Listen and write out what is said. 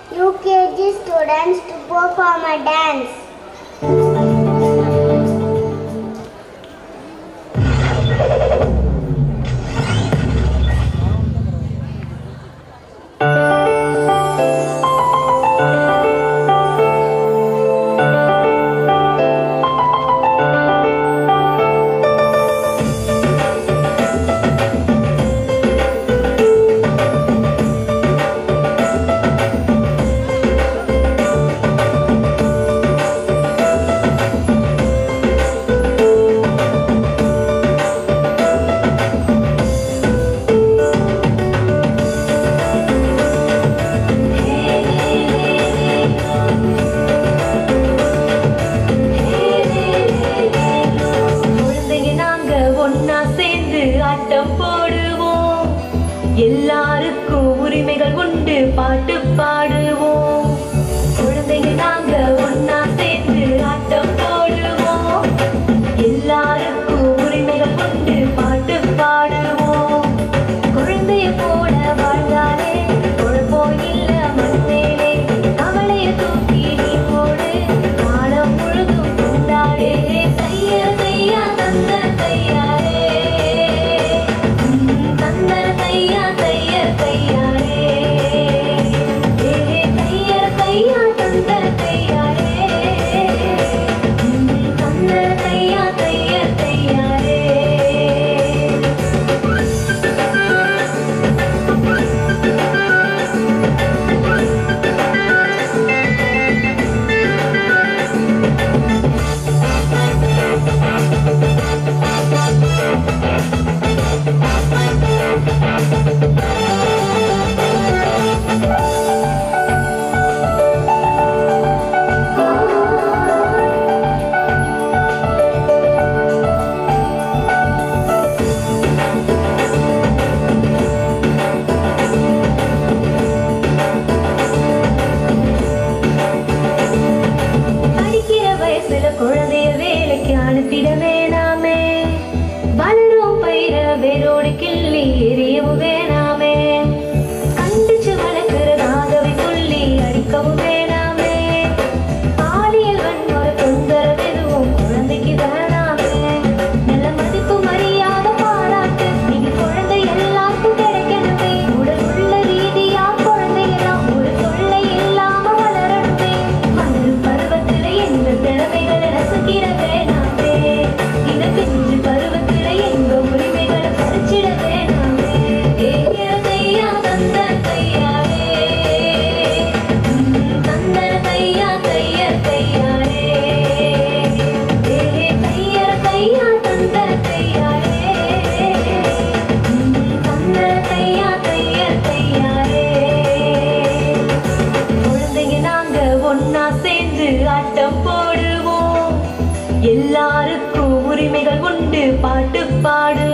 UKG students to perform a dance. எல்லாருக்கும் உரிமைகள் உண்டு பாட்டு பாடுவோம் குழந்தைங்க நாங்க ஒன்னா சேர்ந்து ஆட்டம் போடுவோம் எல்லாருக்கும் உரிமைகள் உண்டு பாட்டு பாடுவோம் குழந்தைய போல வாழ்ந்தாலே குழப்பம் இல்ல மண்ணேலே அவளைய தூக்கி நீ போடு காலம் முழுதும் கொண்டாடே கைய கையா தந்த கையாரே தந்த கையா குழந்தைய வேலைக்கு அனுப்பிட வேணாமே வளரும் பயிர வேரோடு கிள்ளி எரியவும் வேணாமே கண்டிச்சு வளர்க்கிறதாகவே சொல்லி அடிக்கவும் வேணாமே பாலியல் வன்முறை தொந்தரவு எதுவும் குழந்தைக்கு வேணாமே நல்ல மதிப்பு மரியாதை பாராட்டு நீங்க குழந்தை எல்லாருக்கும் கிடைக்கணுமே உடல் உள்ள ரீதியா குழந்தையெல்லாம் ஒரு தொல்லை இல்லாம வளரணுமே வளரும் பருவத்துல எந்த திறமைகளை ரசிக்கிற வேணாமே இனக்கு இன்று பருவத்துல எங்க உரிமைகளை பறிச்சிட வேணாமே கையா தந்த கையாரே தந்த கையா கையாரே கையா தந்த கையாரே தந்த கையா கையாரே குழந்தைங்க நாங்க ஒன்னா சேர்ந்து ஆட்டம் போடுவோம் எல்லாருக்கும் உரிமைகள் உண்டு பாட்டு பாடு